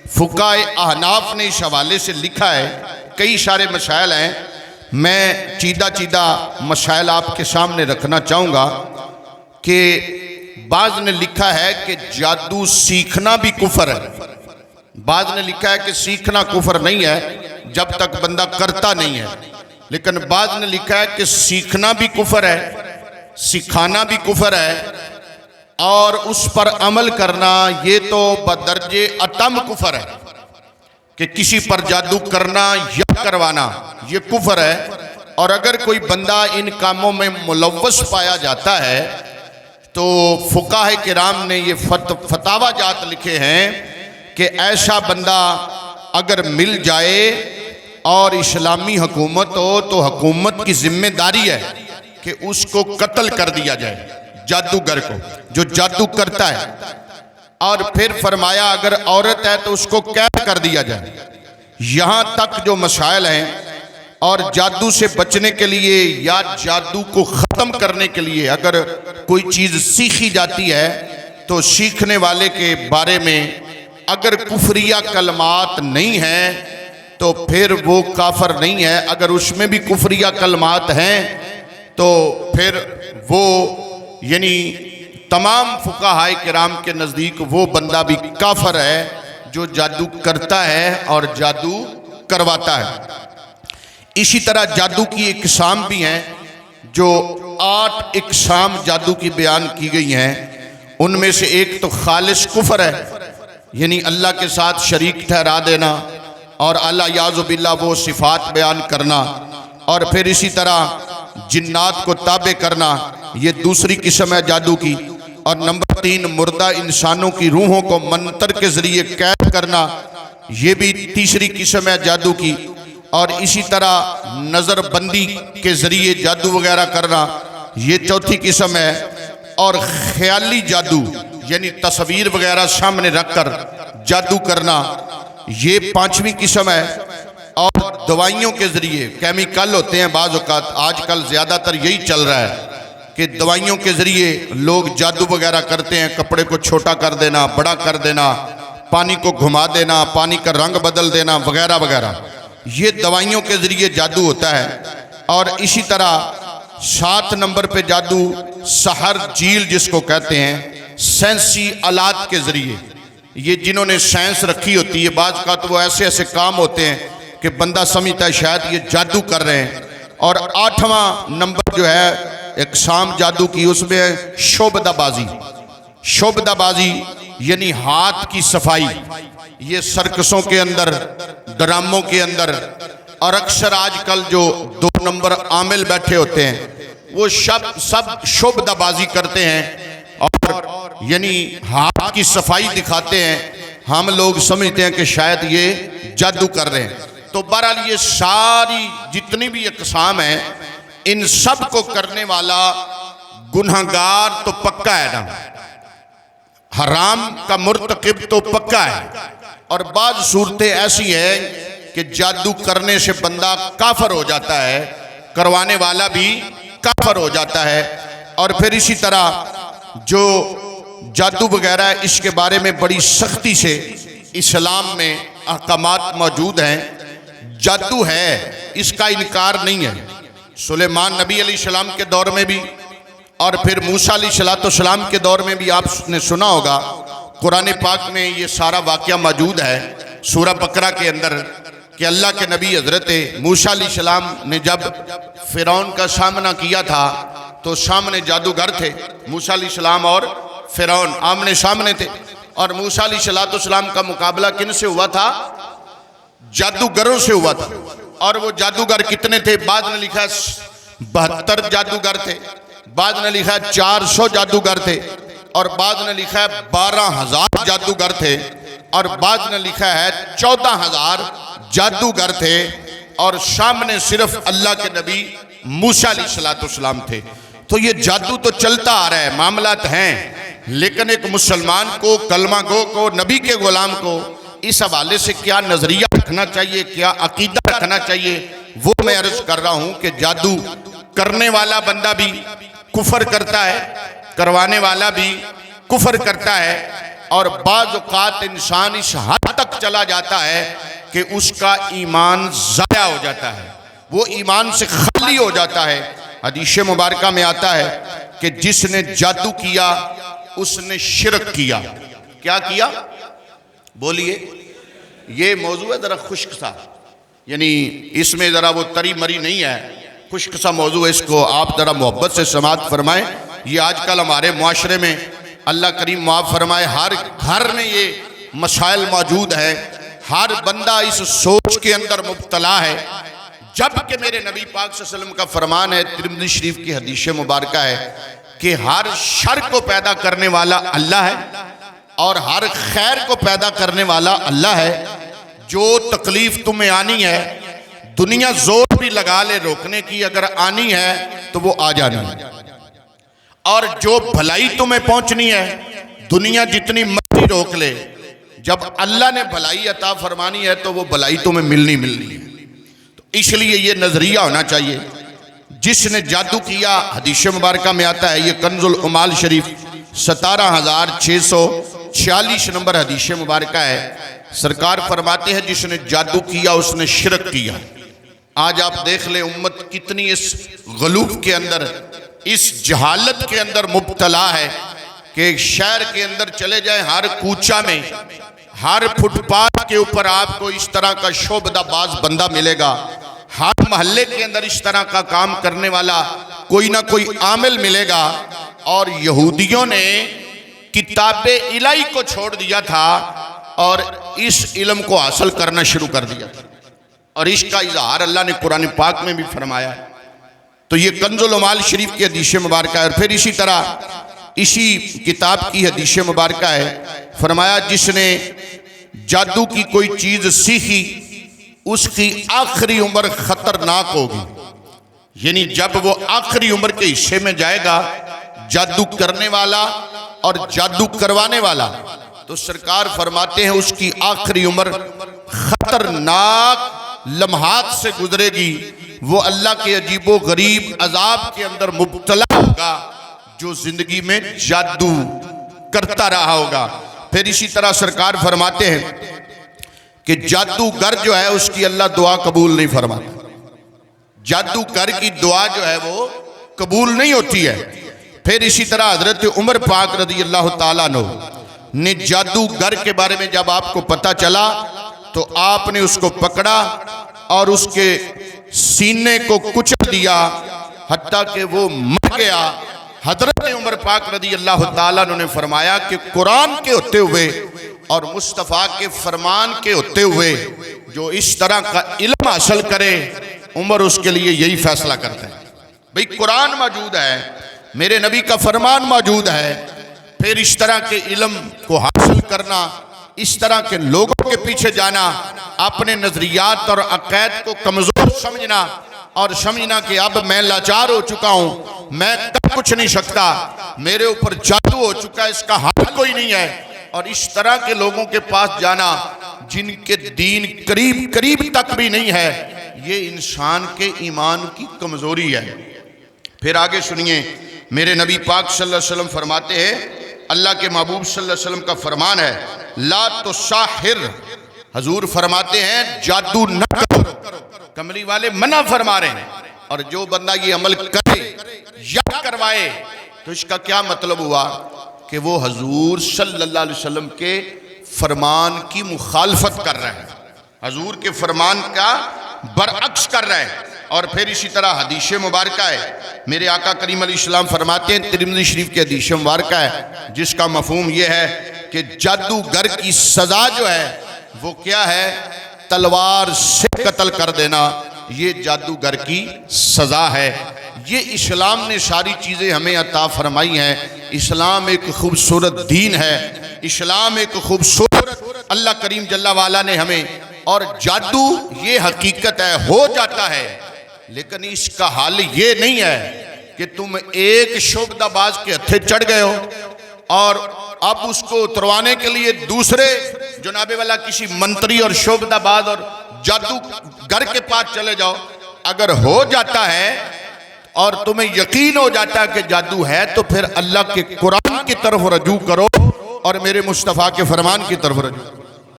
فقہائے احناف نے اس حوالے سے لکھا ہے، کئی سارے مسائل ہیں، میں چیدہ مسائل آپ کے سامنے رکھنا چاہوں گا کہ بعض نے لکھا ہے کہ جادو سیکھنا بھی کفر ہے، بعض نے لکھا ہے کہ سیکھنا کفر نہیں ہے جب تک بندہ کرتا نہیں ہے، لیکن بعض نے لکھا ہے کہ سیکھنا بھی کفر ہے، سکھانا بھی کفر ہے، اور اس پر عمل کرنا یہ تو بدرجے اتم کفر ہے کہ کسی پر جادو کرنا یا کروانا یہ کفر ہے۔ اور اگر کوئی بندہ ان کاموں میں ملوث پایا جاتا ہے تو فقہائے کرام نے یہ فتاوی جات لکھے ہیں کہ ایسا بندہ اگر مل جائے اور اسلامی حکومت ہو تو حکومت کی ذمہ داری ہے کہ اس کو قتل کر دیا جائے، جادوگر کو جو جادو کرتا ہے، اور پھر فرمایا اگر عورت ہے تو اس کو قید کر دیا جائے۔ یہاں تک جو مسائل ہیں، اور جادو سے بچنے کے لیے یا جادو کو ختم کرنے کے لیے اگر کوئی چیز سیکھی جاتی ہے تو سیکھنے والے کے بارے میں اگر کفریہ کلمات نہیں ہیں تو پھر وہ کافر نہیں ہے، اگر اس میں بھی کفریہ کلمات ہیں تو پھر وہ یعنی تمام فقہائے کرام کے نزدیک وہ بندہ بھی کافر ہے جو جادو کرتا ہے اور جادو کرواتا ہے۔ اسی طرح جادو کی اقسام بھی ہیں، جو 8 اقسام جادو کی بیان کی گئی ہیں، ان میں سے ایک تو خالص کفر ہے، یعنی اللہ کے ساتھ شریک ٹھہرا دینا اور اللہ یعوذ باللہ وہ صفات بیان کرنا، اور پھر اسی طرح جنات کو تابع کرنا، یہ دوسری قسم ہے جادو کی، اور نمبر 3 مردہ انسانوں کی روحوں کو منتر کے ذریعے قید کرنا، یہ بھی تیسری قسم ہے جادو کی، اور اسی طرح نظر بندی کے ذریعے جادو وغیرہ کرنا یہ چوتھی قسم ہے، اور خیالی جادو یعنی تصویر وغیرہ سامنے رکھ کر جادو کرنا یہ 5ویں قسم ہے، اور دوائیوں کے ذریعے کیمیکل ہوتے ہیں بعض اوقات، آج کل زیادہ تر یہی چل رہا ہے کہ دوائیوں کے ذریعے لوگ جادو وغیرہ کرتے ہیں، کپڑے کو چھوٹا کر دینا، بڑا کر دینا، پانی کو گھما دینا، پانی کا رنگ بدل دینا وغیرہ وغیرہ، یہ دوائیوں کے ذریعے جادو ہوتا ہے۔ اور اسی طرح 7 نمبر پہ جادو سحر جیل جس کو کہتے ہیں، سینسی آلات کے ذریعے، یہ جنہوں نے سائنس رکھی ہوتی ہے بعض کا تو وہ ایسے ایسے کام ہوتے ہیں کہ بندہ سمجھتا ہے شاید یہ جادو کر رہے ہیں۔ اور 8واں نمبر جو ہے اقسام جادو کی، اس میں ہے شعبدہ بازی، شعبدہ بازی یعنی ہاتھ کی صفائی، یہ سرکسوں کے اندر، ڈراموں کے اندر، اور اکثر آج کل جو 2 نمبر عامل بیٹھے ہوتے ہیں وہ سب شعبدہ بازی کرتے ہیں اور یعنی ہاتھ کی صفائی دکھاتے ہیں، ہم لوگ سمجھتے ہیں کہ شاید یہ جادو کر رہے ہیں۔ تو بہرحال یہ ساری جتنی بھی اقسام ہیں ان سب کو کرنے والا گنہگار تو پکا ہے نا، حرام کا مرتکب تو پکا ہے۔ اور بعض صورتیں ایسی ہیں کہ جادو کرنے سے بندہ کافر ہو جاتا ہے، کروانے والا بھی کافر ہو جاتا ہے۔ اور پھر اسی طرح جو جادو وغیرہ ہے اس کے بارے میں بڑی سختی سے اسلام میں احکامات موجود ہیں۔ جادو ہے، اس کا انکار نہیں ہے، سلیمان نبی علیہ السلام کے دور میں بھی اور پھر موسیٰ علیہ السلام کے دور میں بھی آپ نے سنا ہوگا، قرآن پاک میں یہ سارا واقعہ موجود ہے سورہ بقرہ کے اندر، کہ اللہ کے نبی حضرت موسیٰ علیہ السلام نے جب فرعون کا سامنا کیا تھا تو سامنے جادوگر تھے، موسیٰ علیہ السلام اور فرعون آمنے سامنے تھے، اور موسیٰ علیہ السلام کا مقابلہ کن سے ہوا تھا؟ جادوگروں سے ہوا تھا۔ اور وہ جادوگر کتنے تھے؟ بعض نے لکھا 72 جادوگر تھے، بعض نے لکھا 400 جادوگر تھے، اور بعض نے لکھا ہے 12,000 جادوگر تھے، اور بعض نے لکھا ہے 14,000 جادوگر تھے، اور سامنے صرف اللہ کے نبی موسیٰ علیہ السلام تھے۔ تو یہ جادو تو چلتا آ رہا ہے، معاملات ہیں، لیکن ایک مسلمان کو، کلمہ گو کو، نبی کے غلام کو اس حوالے سے کیا نظریہ رکھنا چاہیے، کیا عقیدہ رکھنا چاہیے، وہ میں عرض کر رہا ہوں کہ جادو کرنے والا بندہ بھی کفر کرتا ہے، کروانے والا بھی کفر کرتا ہے، اور بعض اوقات انسان اس حد تک چلا جاتا ہے کہ اس کا ایمان ضائع ہو جاتا ہے، وہ ایمان سے خالی ہو جاتا ہے۔ حدیث مبارکہ میں آتا ہے کہ جس نے جادو کیا اس نے شرک کیا۔ کیا کیا؟ بولیے، یہ موضوع ہے ذرا خشک سا، یعنی اس میں ذرا وہ تری مری نہیں ہے، خشک سا موضوع ہے، اس کو آپ ذرا محبت سے سماعت فرمائیں۔ یہ آج کل ہمارے معاشرے میں اللہ کریم معاف فرمائے ہر گھر میں یہ مسائل موجود ہے، ہر بندہ اس سوچ کے اندر مبتلا ہے، جبکہ میرے نبی پاک صلی اللہ علیہ وسلم کا فرمان ہے، ترمذی شریف کی حدیث مبارکہ ہے کہ ہر شر کو پیدا کرنے والا اللہ ہے اور ہر خیر کو پیدا کرنے والا اللہ ہے۔ جو تکلیف تمہیں آنی ہے، دنیا زور بھی لگا لے روکنے کی، اگر آنی ہے تو وہ آ جانی ہے، اور جو بھلائی تمہیں پہنچنی ہے دنیا جتنی مرضی روک لے، جب اللہ نے بھلائی عطا فرمانی ہے تو وہ بھلائی تمہیں ملنی ہے۔ تو اس لیے یہ نظریہ ہونا چاہیے، جس نے جادو کیا، حدیث مبارکہ میں آتا ہے، یہ کنز العمال شریف 17,646 نمبر حدیث مبارکہ ہے، سرکار فرماتے ہیں جس نے جادو کیا اس نے شرک کیا۔ آج آپ دیکھ لیں امت کتنی اس غلوف کے اندر، اس جہالت کے اندر مبتلا ہے کہ شہر کے اندر چلے جائیں، ہر کوچہ میں، ہر فٹ پاتھ کے اوپر آپ کو اس طرح کا شعبدہ باز بندہ ملے گا، ہر محلے کے اندر اس طرح کا کام کرنے والا کوئی نہ کوئی عامل ملے گا۔ اور یہودیوں نے کتاب الہی کو چھوڑ دیا تھا اور اس علم کو حاصل کرنا شروع کر دیا تھا، اور اس کا اظہار اللہ نے قرآن پاک میں بھی فرمایا ہے۔ تو یہ کنز العمال شریف کی حدیث مبارکہ ہے، اور پھر اسی طرح اسی کتاب کی حدیث مبارکہ ہے، فرمایا جس نے جادو کی کوئی چیز سیکھی اس کی آخری عمر خطرناک ہوگی، یعنی جب وہ آخری عمر کے حصے میں جائے گا جادو کرنے والا اور جادو کروانے والا، تو سرکار فرماتے ہیں اس کی آخری عمر خطرناک لمحات سے گزرے گی، وہ اللہ کے عجیب و غریب عذاب کے اندر مبتلا ہوگا جو زندگی میں جادو کرتا رہا ہوگا۔ پھر اسی طرح سرکار فرماتے ہیں کہ جادوگر جو ہے اس کی اللہ دعا قبول نہیں فرماتا، جادوگر کی دعا جو ہے وہ قبول نہیں ہوتی ہے۔ پھر اسی طرح حضرت عمر پاک رضی اللہ تعالیٰ عنہ نے جادوگر کے بارے میں جب آپ کو پتہ چلا تو آپ نے اس کو پکڑا اور اس کے سینے کو کچل دیا حتیٰ کہ وہ مر گیا۔ حضرت عمر پاک رضی اللہ تعالیٰ عنہ نے فرمایا کہ قرآن کے ہوتے ہوئے اور مصطفیٰ کے فرمان کے ہوتے ہوئے جو اس طرح کا علم حاصل کرے، عمر اس کے لیے یہی فیصلہ کرتا ہے، بھئی قرآن موجود ہے، میرے نبی کا فرمان موجود ہے، پھر اس طرح کے علم کو حاصل کرنا، اس طرح کے لوگوں کے پیچھے جانا، اپنے نظریات اور عقائد کو کمزور سمجھنا اور سمجھنا کہ اب میں لاچار ہو چکا ہوں، میں کر کچھ نہیں سکتا، میرے اوپر جادو ہو چکا ہے، اس کا حل کوئی نہیں ہے، اور اس طرح کے لوگوں کے پاس جانا جن کے دین قریب تک بھی نہیں ہے، یہ انسان کے ایمان کی کمزوری ہے۔ پھر آگے سنیے، میرے نبی پاک صلی اللہ علیہ وسلم فرماتے ہیں، اللہ کے محبوب صلی اللہ علیہ وسلم کا فرمان ہے، لا تساحر، حضور فرماتے ہیں جادو نہ کرو، کملی والے منع فرما رہے ہیں، اور جو بندہ یہ عمل کرے یا کروائے تو اس کا کیا مطلب ہوا کہ وہ حضور صلی اللہ علیہ وسلم کے فرمان کی مخالفت کر رہے ہیں، حضور کے فرمان کا برعکس کر رہے ہیں۔ اور پھر اسی طرح حدیث مبارکہ ہے، میرے آقا کریم علیہ السلام فرماتے ہیں، ترمذی شریف کی حدیث مبارکہ ہے جس کا مفہوم یہ ہے کہ جادوگر کی سزا جو ہے وہ کیا ہے؟ تلوار سے قتل کر دینا، یہ جادوگر کی سزا ہے۔ یہ اسلام نے ساری چیزیں ہمیں عطا فرمائی ہیں، اسلام ایک خوبصورت دین ہے، اسلام ایک خوبصورت اللہ کریم جل وعلا نے ہمیں، اور جادو یہ حقیقت ہے ہو جاتا ہے، لیکن اس کا حال یہ نہیں ہے کہ تم ایک شعبدہ باز کے ہتھے چڑھ گئے ہو اور اب اس کو اتروانے کے لیے دوسرے جناب والا کسی منتری اور شعبدہ باز اور جادوگر کے پاس چلے جاؤ۔ اگر ہو جاتا ہے اور تمہیں یقین ہو جاتا ہے کہ جادو ہے تو پھر اللہ کے قرآن کی طرف رجوع کرو اور میرے مصطفیٰ کے فرمان کی طرف رجوع کرو۔